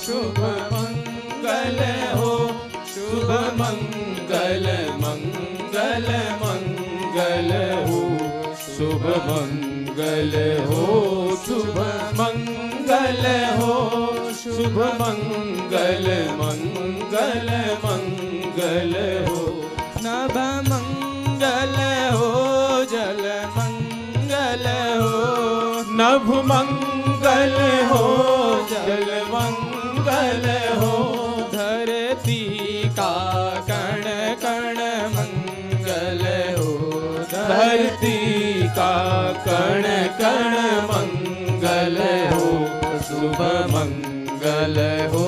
शुभ मंगल हो, शुभ मंगल मंगल मंगल हो, शुभ मंगल हो, शुभ मंगल हो, शुभ मंगल मंगल मंगल हो, नभ मंगल हो, जल मंगल हो, नभ मंगल हो, जल मंगल हो, धरती का कण कण मंगल हो, धरती का कण कण मंगल हो, शुभ मंगल हो,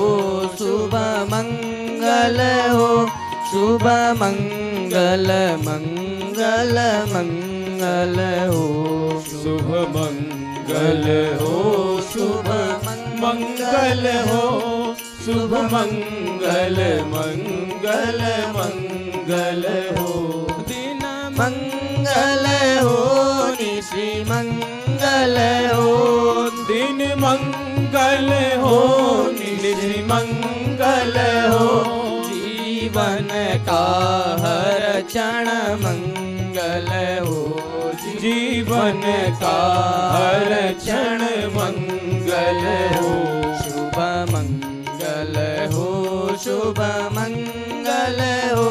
शुभ मंगल हो, शुभ मंगल मंगल मंगल हो, शुभ मंगल हो, शुभ मंगल हो, शुभ मंगल मंगल मंगल हो, दिन मंगल हो, निशि मंगल हो, दिन मंगल हो, निशि मंगल हो, जीवन का हर क्षण मंगल हो, जीवन का हर क्षण मंगल हो, शुभ मंगल हो, शुभ मंगल हो,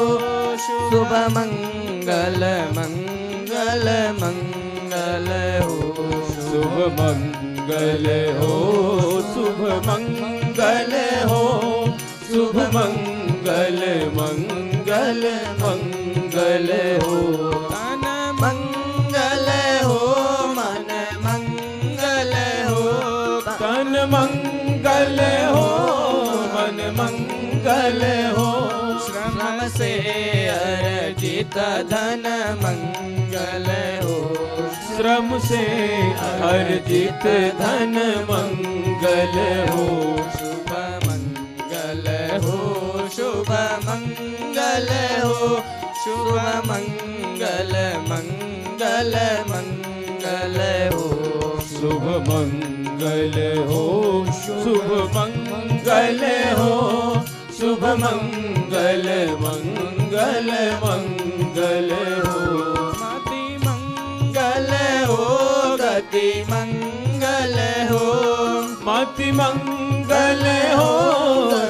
शुभ मंगल मंगल मंगल हो, शुभ मंगल हो, शुभ मंगल हो, शुभ मंगल मंगल मंगल हो, तन मंगल हो, मन मंगल हो, तन मंगल हो, मन मंगल हो, श्रम से अर्जित धन मंगल हो, श्रम से अर्जित धन मंगल हो, शुभ मंगल हो, शुभ मंगल हो, शुभ मंगल मंगल मंगल हो, शुभ मंगल हो, शुभ मंगल हो, शुभ मंगल मंगल मंगल हो, मति मंगल हो, गति मंगल हो, मति मंगल हो,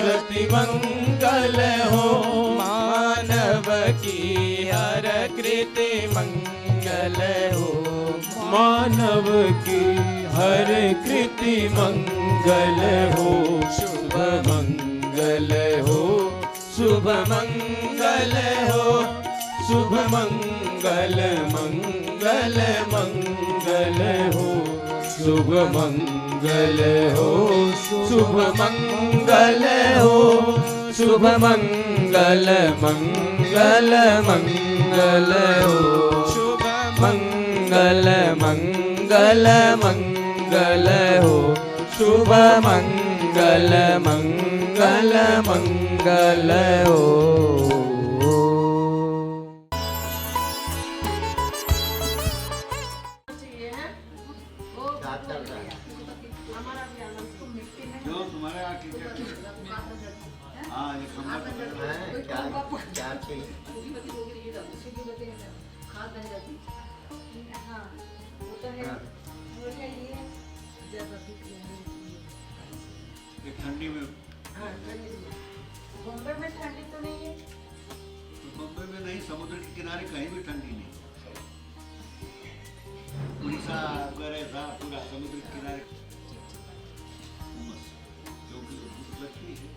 गति मंगल हो, मानव की हर कृति मंगल हो, मानव की हर कृति मंगल हो, शुभ मंगल हो, शुभ मंगल हो, शुभ मंगल मंगल मंगल हो, शुभ मंगल हो, शुभ मंगल हो, शुभ मंगल मंगल मंगल हो, शुभ मंगल मंगल मंगल हो, शुभ मंगल मंगल मंगल हो। ठंडी में बॉम्बे में ठंडी तो नहीं है, बॉम्बे में नहीं, समुद्र के किनारे कहीं भी ठंडी नहीं, उड़ीसा वगैरह था पूरा समुद्र के किनारे क्योंकि धूप लगती है।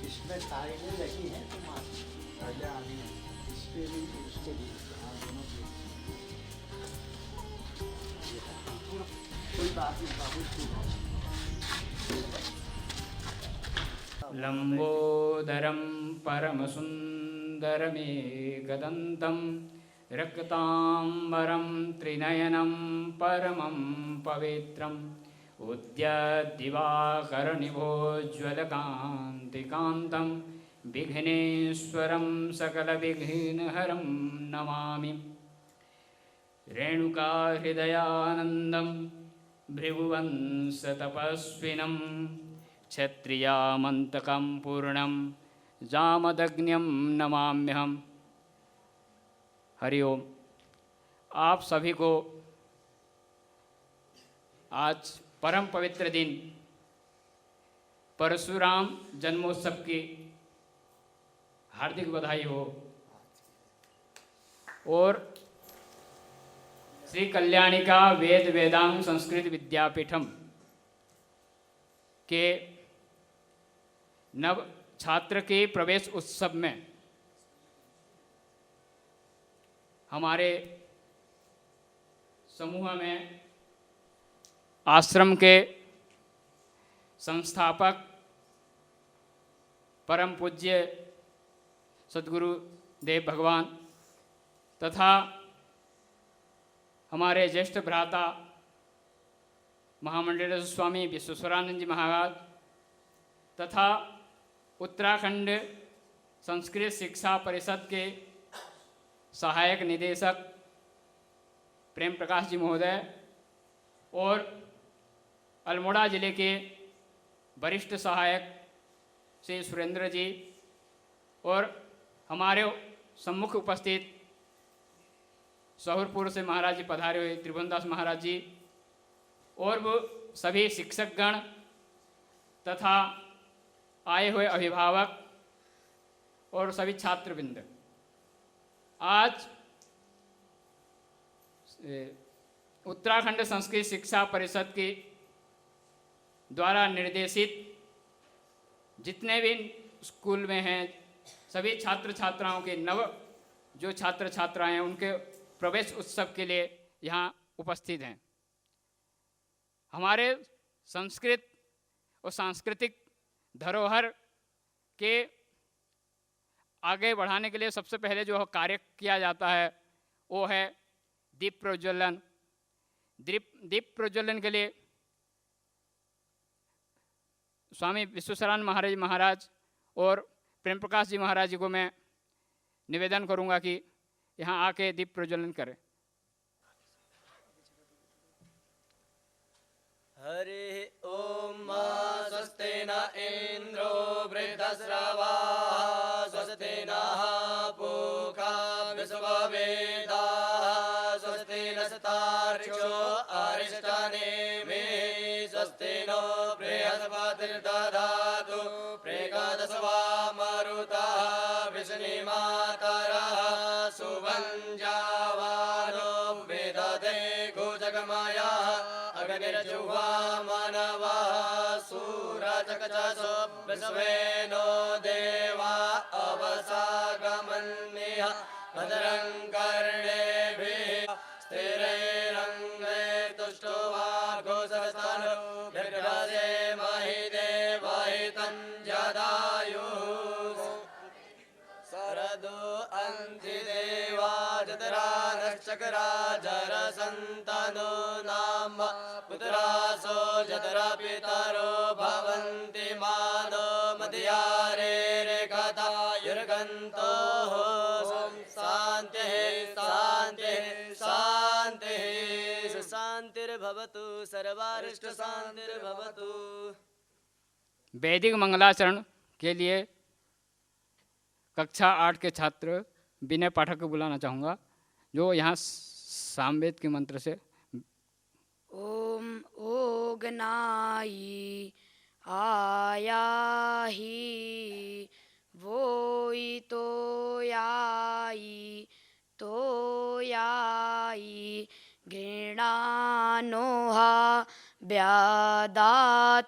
इसमें टाइलें लगी हैं तो पहले आनी है इस पे भी उसके भी हाँ दोनों पे कोई बात नहीं बाबू लंबोदरं परमसुन्दरमेकदन्तं रक्ताम्बरं त्रिनयनं परमं पवित्रम् उद्यद्दिवाकरनिभोज्ज्वलकान्तिकान्तं विघ्नेश्वरं सकलविघ्नहरं नमामि। रेणुकाहृदयानन्दं भृगुवंशतपस्विनं क्षत्रियामन्तकं पूर्णं जामदग्न्यं नमाम्यहम्। हरि ओम। आप सभी को आज परम पवित्र दिन परशुराम जन्मोत्सव की हार्दिक बधाई हो और श्री कल्याणिका वेद वेदांग संस्कृत विद्यापीठम के नव छात्र के प्रवेश उत्सव में हमारे समूह में आश्रम के संस्थापक परम पूज्य सद्गुरु देव भगवान तथा हमारे ज्येष्ठ भ्राता महामंडलेश्वर स्वामी विश्वेश्वरानंद जी महाराज तथा उत्तराखंड संस्कृत शिक्षा परिषद के सहायक निदेशक प्रेम प्रकाश जी महोदय और अल्मोड़ा जिले के वरिष्ठ सहायक श्री सुरेंद्र जी और हमारे सम्मुख उपस्थित सहूरपुर से महाराज जी पधारे हुए त्रिभुवनदास महाराज जी और वो सभी शिक्षकगण तथा आए हुए अभिभावक और सभी छात्रवृंद, आज उत्तराखंड संस्कृत शिक्षा परिषद के द्वारा निर्देशित जितने भी स्कूल में हैं सभी छात्र छात्राओं के नव जो छात्र छात्राएं हैं उनके प्रवेश उत्सव के लिए यहाँ उपस्थित हैं। हमारे संस्कृत और सांस्कृतिक धरोहर के आगे बढ़ाने के लिए सबसे पहले जो कार्य किया जाता है वो है दीप प्रज्वलन। दीप प्रज्वलन के लिए स्वामी विश्वेश्वरानंद महाराज और प्रेम प्रकाश जी महाराज जी को मैं निवेदन करूंगा कि यहाँ आके दीप प्रज्वलन करें। हरि ओम। स्वस्ति न इंद्रो वृद्धश्रवा स्वस्ति नः पूषा विश्ववेदाः स्वस्ति नस्तार्क्ष्यो अरिष्टनेमिः स्वस्ति नो बृहस्पतिर्दधातु प्रेकादशवा मरुतः वृषणिमातरः सुवञ्जावानो वेदते गोजगमयः अग्निर्जुह्वा मनवः सूरजकचसो विश्वेनो देवा अवसागमन्यः भद्रं कर्णेभिः स्थिरैरङ्गैर्तुष्टुवा घोषस्तनो भृगसे महि देवहितं जदायुः शरदो अन्ति देवा जतरा नश्चकरा जरसन्तनो नाम पुत्रासो जतरा पितरो भवन्ति मानो मध्यारे रेखता युर्गन्तोः शान्तिः शान्तिः शान्तिः। शान्तिर्भवतु सर्वारिष्ट शान्तिर्भवतु। वैदिक मंगलाचरण के लिए कक्षा 8 के छात्र विनय पाठक को बुलाना चाहूँगा, जो यहाँ सामवेद के मंत्र से ओम ओगनाई आयाहि वोई तोयाई तोयाई घृणानोहा व्यादातोयाई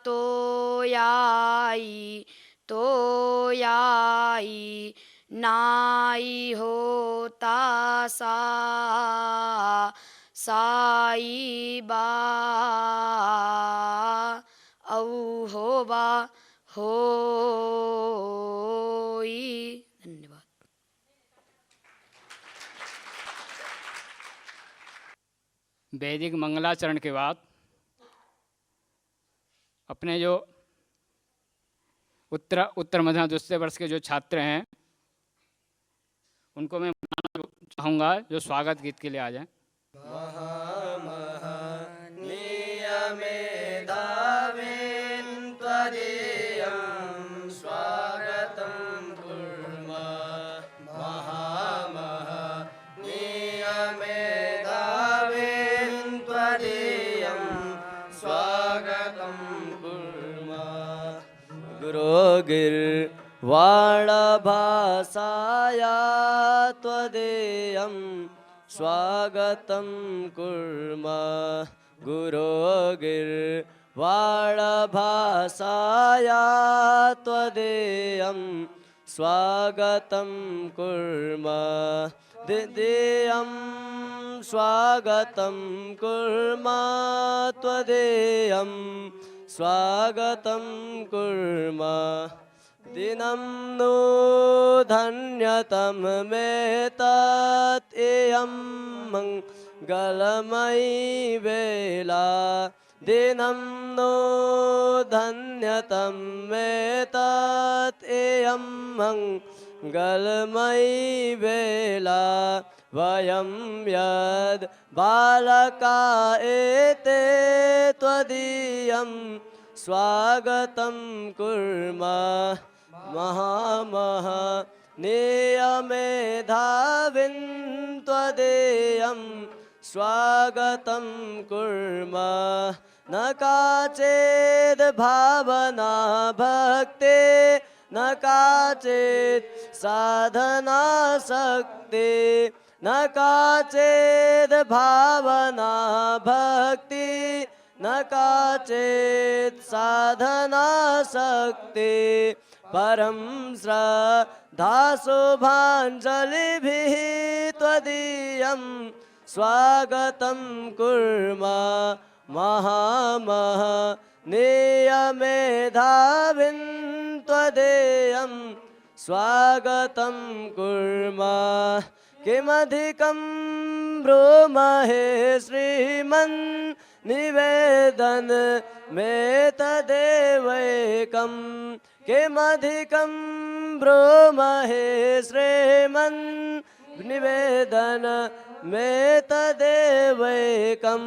तोयाई नाई होता सा साई बा औ होवा होई। धन्यवाद। वैदिक मंगलाचरण के बाद अपने जो उत्तर मध्य दूसरे वर्ष के जो छात्र हैं उनको मैं बुलाना चाहूँगा, जो स्वागत गीत के लिए आ जाएं। त्वदीयं स्वागतं कुर्मः महामहनीयमेधावीं त्वदीयं स्वागतं कुर्मः। गुरोर्गिर्वाणभासाया त्वदीयं स्वागतं कुर्मः। गुरोर्गिर्वाणभासाया त्वदीयं स्वागतं कुर्मः। द्वितीयं स्वागतं कुर्मः त्वदीयं स्वागतं कुर्मः। दिनं नो धन्यतममेतत् इयं मङ्गलमयी वेला। दिनं नो धन्यतममेतत् इयं मङ्गलमयी वेला। वयं यद् बालका एते त्वदीयं स्वागतं कुर्मः महामहनीयमेधावीं त्वदीयं स्वागतं कुर्मः। न काचिद् भावना भक्ति न काचित् साधना शक्ति न काचिद् भावना भक्ति न काचित् साधना शक्ति। परं श्रद्धा शुभाञ्जलिभिः त्वदीयं स्वागतं कुर्मः महामहनीयमेधावीं त्वदीयं स्वागतं कुर्मः। किमधिकं ब्रूमहे श्रीमन् निवेदन में तदेवैकं। किमधिकं ब्रूमहे श्रीमन् निवेदन में तदेवैकं।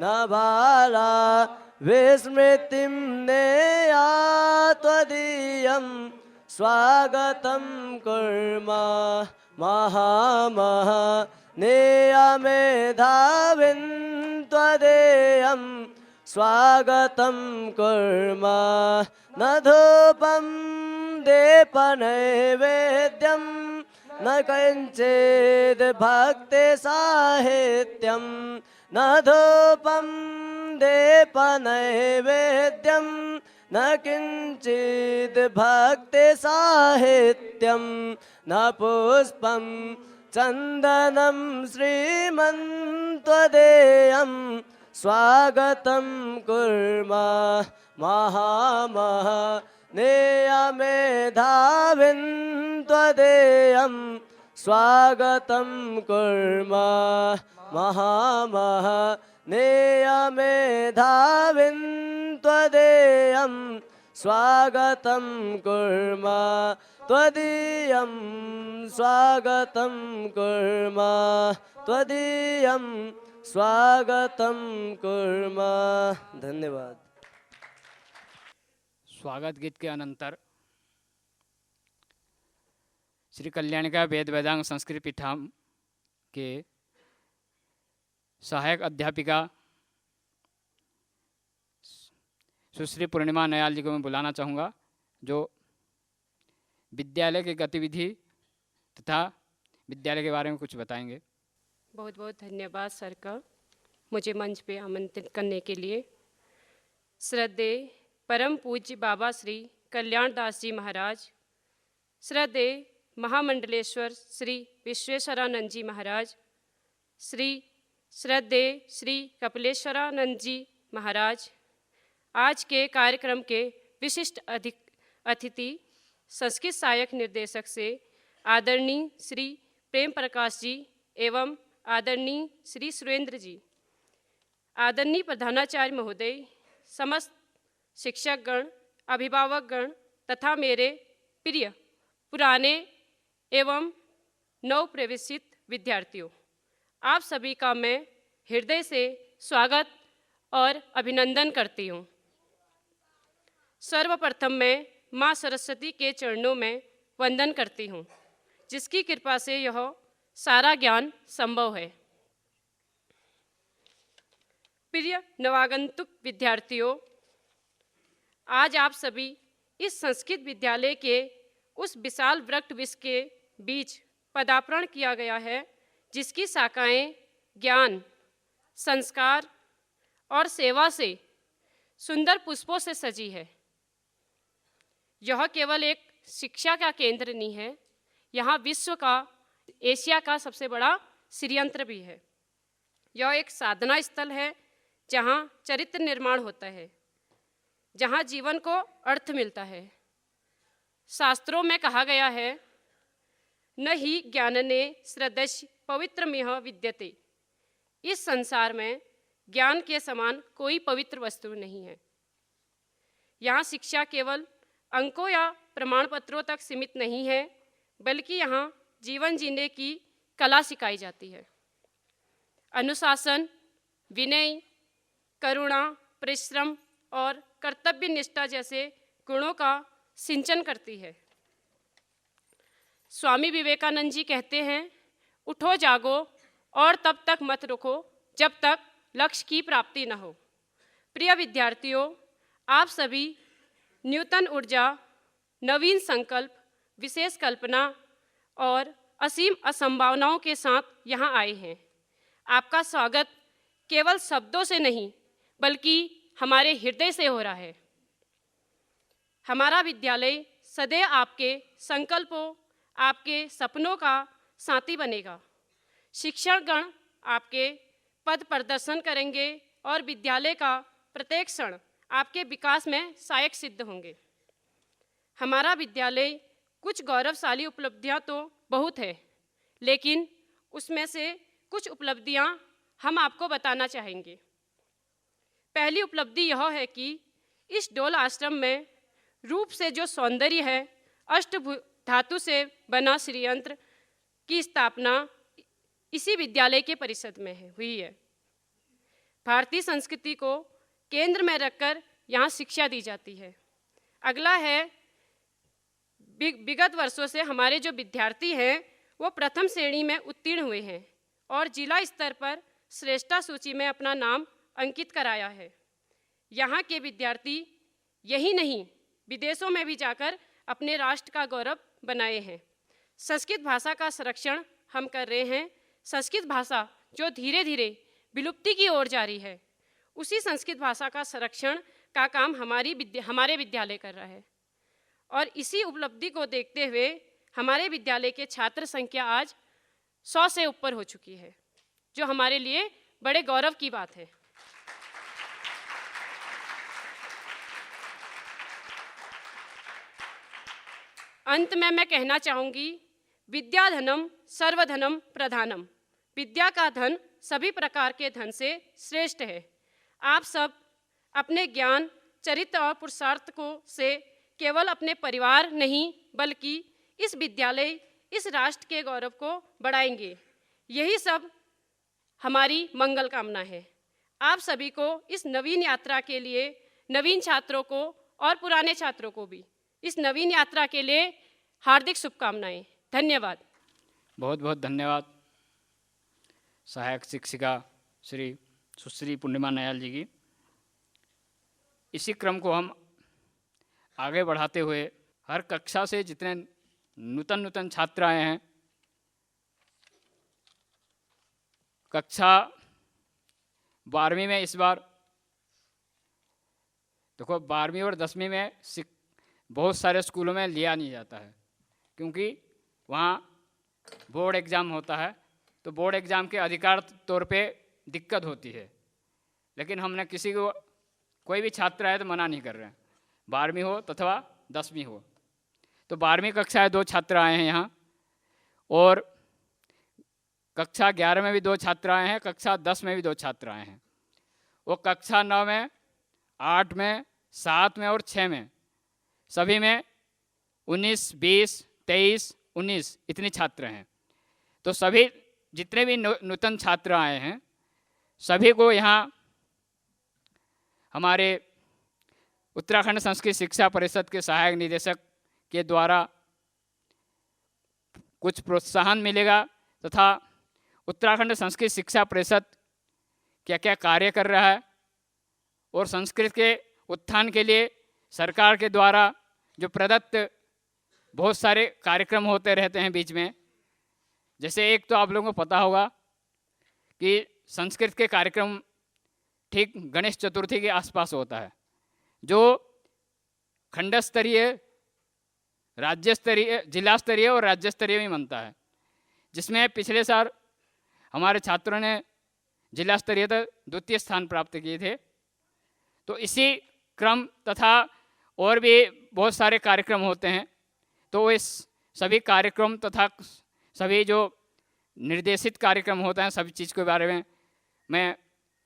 न बाला विस्मृतिं नेया त्वदीयं स्वागतं कुर्मः महामहनीयमेधावीं त्वदीयं स्वागतं कुर्मः। न धूपं दीपनैवेद्यं न किञ्चिद् भक्तिसाहित्यं। न धूपं दीपनैवेद्यं न किञ्चिद् भक्तिसाहित्यं। न पुष्पं चन्दनं श्रीमन् त्वदीयं स्वागतं कुर्मः महामहनीयमेधावीं त्वदीयं स्वागतं कुर्मः महामहनीयमेधावीं त्वदीयं स्वागतं कुर्मः। त्वदीयं स्वागतं कुर्मः त्वदीयं स्वागतं कुर्मः। धन्यवाद। स्वागत गीत के अनंतर श्री कल्याणिका वेद वेदांग संस्कृत पीठाम के सहायक अध्यापिका सुश्री पूर्णिमा नयाल जी को मैं बुलाना चाहूँगा, जो विद्यालय की गतिविधि तथा विद्यालय के बारे में कुछ बताएंगे। बहुत बहुत धन्यवाद सर का मुझे मंच पे आमंत्रित करने के लिए। श्रद्धेय परम पूज्य बाबा श्री कल्याण दास जी महाराज, श्रद्धेय महामंडलेश्वर श्री विश्वेश्वरानंद जी महाराज, श्रद्धेय श्री कपिलेश्वरानंद जी महाराज, आज के कार्यक्रम के विशिष्ट अतिथि संस्कृत सहायक निर्देशक से आदरणीय श्री प्रेम प्रकाश जी एवं आदरणीय श्री सुरेंद्र जी, आदरणीय प्रधानाचार्य महोदय, समस्त शिक्षकगण, अभिभावकगण तथा मेरे प्रिय पुराने एवं नवप्रवेशित विद्यार्थियों, आप सभी का मैं हृदय से स्वागत और अभिनंदन करती हूँ। सर्वप्रथम मैं माँ सरस्वती के चरणों में वंदन करती हूँ, जिसकी कृपा से यह सारा ज्ञान संभव है। प्रिय नवागंतुक विद्यार्थियों, आज आप सभी इस संस्कृत विद्यालय के उस विशाल वृक्ष के बीच पदार्पण किया गया है, जिसकी शाखाएं ज्ञान, संस्कार और सेवा से सुंदर पुष्पों से सजी है। यह केवल एक शिक्षा का केंद्र नहीं है, यहाँ विश्व का, एशिया का सबसे बड़ा श्रीयंत्र भी है। यह एक साधना स्थल है जहाँ चरित्र निर्माण होता है, जहाँ जीवन को अर्थ मिलता है। शास्त्रों में कहा गया है, न ही ज्ञानने सदृश पवित्रमिह विद्यते। इस संसार में ज्ञान के समान कोई पवित्र वस्तु नहीं है। यहाँ शिक्षा केवल अंकों या प्रमाण पत्रों तक सीमित नहीं है, बल्कि यहाँ जीवन जीने की कला सिखाई जाती है। अनुशासन, विनय, करुणा, परिश्रम और कर्तव्य निष्ठा जैसे गुणों का सिंचन करती है। स्वामी विवेकानंद जी कहते हैं, उठो जागो और तब तक मत रुको जब तक लक्ष्य की प्राप्ति न हो। प्रिय विद्यार्थियों, आप सभी न्यूतन ऊर्जा, नवीन संकल्प, विशेष कल्पना और असीम असंभावनाओं के साथ यहाँ आए हैं। आपका स्वागत केवल शब्दों से नहीं, बल्कि हमारे हृदय से हो रहा है। हमारा विद्यालय सदैव आपके संकल्पों, आपके सपनों का साथी बनेगा। शिक्षकगण आपके पद प्रदर्शन करेंगे और विद्यालय का प्रत्येक क्षण आपके विकास में सहायक सिद्ध होंगे। हमारा विद्यालय कुछ गौरवशाली उपलब्धियां तो बहुत है, लेकिन उसमें से कुछ उपलब्धियां हम आपको बताना चाहेंगे। पहली उपलब्धि यह है कि इस डोल आश्रम में रूप से जो सौंदर्य है, धातु से बना श्रीयंत्र की स्थापना इसी विद्यालय के परिषद में हुई है। भारतीय संस्कृति को केंद्र में रखकर यहाँ शिक्षा दी जाती है। अगला है, विगत वर्षों से हमारे जो विद्यार्थी हैं वो प्रथम श्रेणी में उत्तीर्ण हुए हैं और जिला स्तर पर श्रेष्ठता सूची में अपना नाम अंकित कराया है। यहाँ के विद्यार्थी यही नहीं, विदेशों में भी जाकर अपने राष्ट्र का गौरव बनाए हैं। संस्कृत भाषा का संरक्षण हम कर रहे हैं। संस्कृत भाषा जो धीरे धीरे विलुप्ति की ओर जा रही है, उसी संस्कृत भाषा का संरक्षण का काम हमारे विद्यालय कर रहा है। और इसी उपलब्धि को देखते हुए हमारे विद्यालय के छात्र संख्या आज 100 से ऊपर हो चुकी है, जो हमारे लिए बड़े गौरव की बात है। अंत में मैं कहना चाहूँगी, विद्याधनम सर्वधनम प्रधानम। विद्या का धन सभी प्रकार के धन से श्रेष्ठ है। आप सब अपने ज्ञान, चरित्र और पुरुषार्थ को से केवल अपने परिवार नहीं, बल्कि इस विद्यालय, इस राष्ट्र के गौरव को बढ़ाएंगे। यही सब हमारी मंगल कामना है। आप सभी को इस नवीन यात्रा के लिए, नवीन छात्रों को और पुराने छात्रों को भी इस नवीन यात्रा के लिए हार्दिक शुभकामनाएं। धन्यवाद। बहुत बहुत धन्यवाद सहायक शिक्षिका श्री सुश्री पूर्णिमा नयाल जी की। इसी क्रम को हम आगे बढ़ाते हुए हर कक्षा से जितने नूतन छात्र आए हैं, कक्षा 12वीं में इस बार देखो 12वीं और 10वीं में बहुत सारे स्कूलों में लिया नहीं जाता है, क्योंकि वहाँ बोर्ड एग्ज़ाम होता है, तो बोर्ड एग्ज़ाम के अधिकार तौर पे दिक्कत होती है। लेकिन हमने किसी को, कोई भी छात्र आए तो मना नहीं कर रहे हैं, 12वीं हो अथवा 10वीं हो। तो 12वीं कक्षा 2 छात्र आए हैं यहाँ, और कक्षा 11 में भी 2 छात्र आए हैं, कक्षा 10 में भी 2 छात्र आए हैं। वो कक्षा 9 में, 8 में, 7 में और 6 में, सभी में 19, 20, 23, 19 इतने छात्र हैं। तो सभी जितने भी नूतन छात्र आए हैं, सभी को यहाँ हमारे उत्तराखंड संस्कृत शिक्षा परिषद के सहायक निदेशक के द्वारा कुछ प्रोत्साहन मिलेगा, तथा उत्तराखंड संस्कृत शिक्षा परिषद क्या क्या कार्य कर रहा है और संस्कृत के उत्थान के लिए सरकार के द्वारा जो प्रदत्त बहुत सारे कार्यक्रम होते रहते हैं बीच में। जैसे एक तो आप लोगों को पता होगा कि संस्कृत के कार्यक्रम ठीक गणेश चतुर्थी के आसपास होता है, जो खंड स्तरीय, राज्य स्तरीय, जिला स्तरीय और राज्य स्तरीय भी बनता है, जिसमें पिछले साल हमारे छात्रों ने जिला स्तरीय तक 2य स्थान प्राप्त किए थे। तो इसी क्रम तथा और भी बहुत सारे कार्यक्रम होते हैं, तो इस सभी कार्यक्रम तथा सभी जो निर्देशित कार्यक्रम होते हैं, सभी चीज़ के बारे में मैं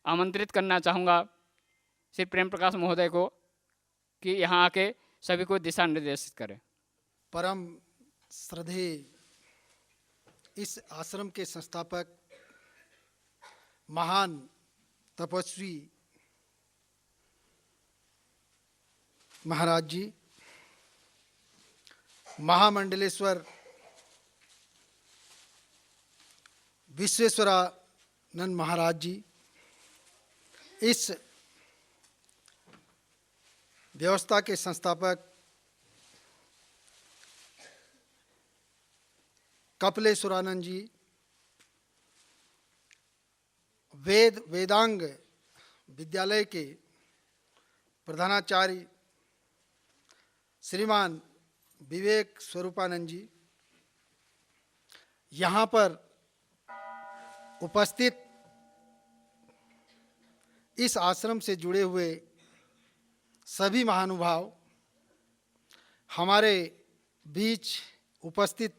आमंत्रित करना चाहूँगा श्री प्रेम प्रकाश महोदय को कि यहाँ आके सभी को दिशा निर्देशित करें। परम श्रद्धेय इस आश्रम के संस्थापक महान तपस्वी महाराज जी, महामंडलेश्वर विश्वेश्वरानंद महाराज जी, इस व्यवस्था के संस्थापक कपिलेश्वरानंद जी, वेदांग विद्यालय के प्रधानाचार्य श्रीमान विवेक स्वरूपानंद जी, यहाँ पर उपस्थित इस आश्रम से जुड़े हुए सभी महानुभाव, हमारे बीच उपस्थित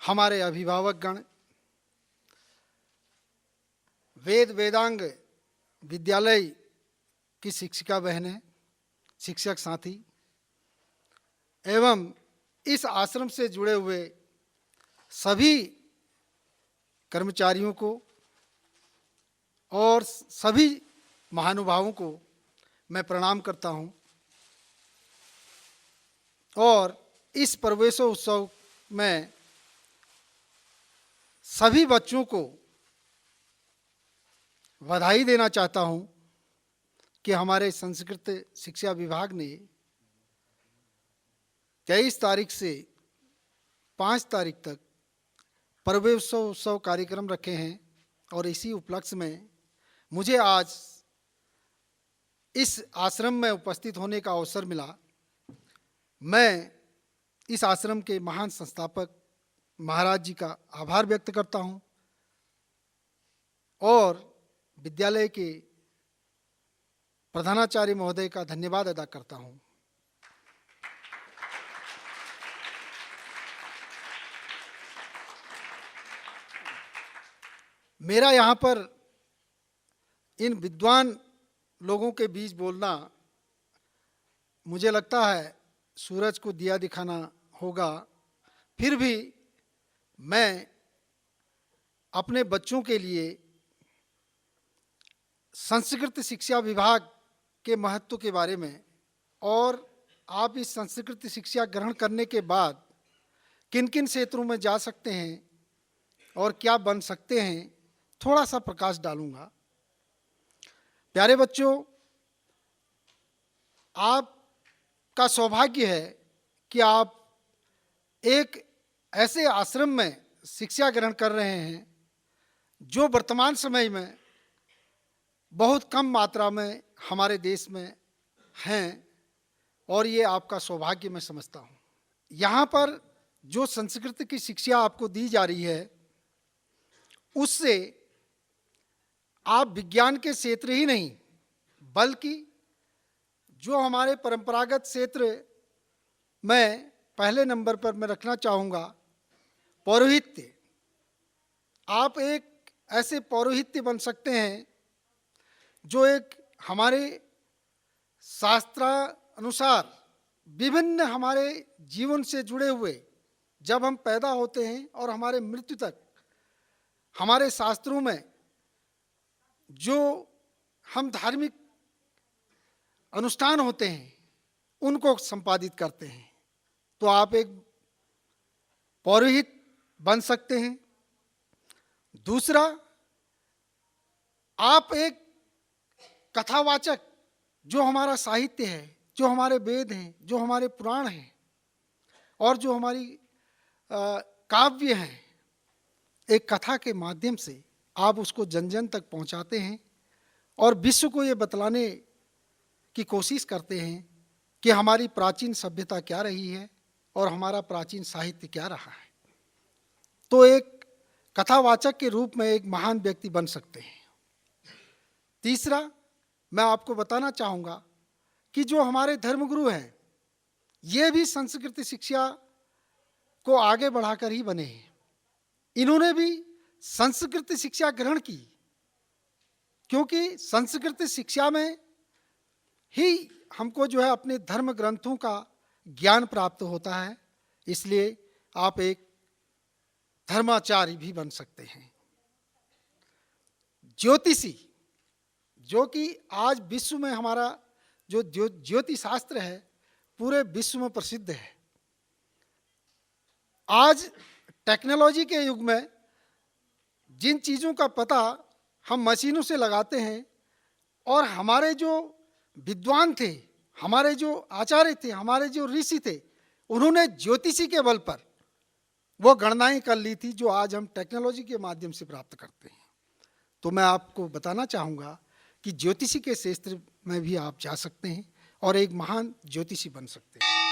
हमारे अभिभावकगण, वेदांग विद्यालय की शिक्षिका बहनें, शिक्षक साथी एवं इस आश्रम से जुड़े हुए सभी कर्मचारियों को और सभी महानुभावों को मैं प्रणाम करता हूं, और इस प्रवेशोत्सव में सभी बच्चों को बधाई देना चाहता हूं कि हमारे संस्कृत शिक्षा विभाग ने 23 तारीख से 5 तारीख तक प्रवेशोत्सव कार्यक्रम रखे हैं, और इसी उपलक्ष्य में मुझे आज इस आश्रम में उपस्थित होने का अवसर मिला। मैं इस आश्रम के महान संस्थापक महाराज जी का आभार व्यक्त करता हूं, और विद्यालय के प्रधानाचार्य महोदय का धन्यवाद अदा करता हूं। मेरा यहाँ पर इन विद्वान लोगों के बीच बोलना, मुझे लगता है सूरज को दिया दिखाना होगा, फिर भी मैं अपने बच्चों के लिए संस्कृत शिक्षा विभाग के महत्व के बारे में और आप इस संस्कृत शिक्षा ग्रहण करने के बाद किन किन क्षेत्रों में जा सकते हैं और क्या बन सकते हैं, थोड़ा सा प्रकाश डालूंगा। प्यारे बच्चों, आपका सौभाग्य है कि आप एक ऐसे आश्रम में शिक्षा ग्रहण कर रहे हैं जो वर्तमान समय में बहुत कम मात्रा में हमारे देश में हैं, और ये आपका सौभाग्य मैं समझता हूँ। यहाँ पर जो संस्कृत की शिक्षा आपको दी जा रही है, उससे आप विज्ञान के क्षेत्र ही नहीं बल्कि जो हमारे परंपरागत क्षेत्र में पहले नंबर पर मैं रखना चाहूँगा पौरोहित्य, आप एक ऐसे पौरोहित्य बन सकते हैं जो एक हमारे शास्त्रानुसार विभिन्न हमारे जीवन से जुड़े हुए, जब हम पैदा होते हैं और हमारे मृत्यु तक हमारे शास्त्रों में जो हम धार्मिक अनुष्ठान होते हैं उनको संपादित करते हैं। तो आप एक पौरोहित बन सकते हैं। दूसरा, आप एक कथावाचक, जो हमारा साहित्य है, जो हमारे वेद हैं, जो हमारे पुराण हैं और जो हमारी काव्य हैं, एक कथा के माध्यम से आप उसको जन जन तक पहुंचाते हैं और विश्व को ये बतलाने की कोशिश करते हैं कि हमारी प्राचीन सभ्यता क्या रही है और हमारा प्राचीन साहित्य क्या रहा है। तो एक कथावाचक के रूप में एक महान व्यक्ति बन सकते हैं। तीसरा, मैं आपको बताना चाहूँगा कि जो हमारे धर्मगुरु हैं, ये भी संस्कृत शिक्षा को आगे बढ़ाकर ही बने हैं। इन्होंने भी संस्कृत शिक्षा ग्रहण की, क्योंकि संस्कृत शिक्षा में ही हमको जो है अपने धर्म ग्रंथों का ज्ञान प्राप्त होता है। इसलिए आप एक धर्माचार्य भी बन सकते हैं। ज्योतिषी, जो कि आज विश्व में हमारा जो ज्योतिष शास्त्र है पूरे विश्व में प्रसिद्ध है। आज टेक्नोलॉजी के युग में जिन चीज़ों का पता हम मशीनों से लगाते हैं, और हमारे जो विद्वान थे, हमारे जो आचार्य थे, हमारे जो ऋषि थे, उन्होंने ज्योतिषी के बल पर वो गणनाएं कर ली थी जो आज हम टेक्नोलॉजी के माध्यम से प्राप्त करते हैं। तो मैं आपको बताना चाहूँगा कि ज्योतिषी के क्षेत्र में भी आप जा सकते हैं और एक महान ज्योतिषी बन सकते हैं।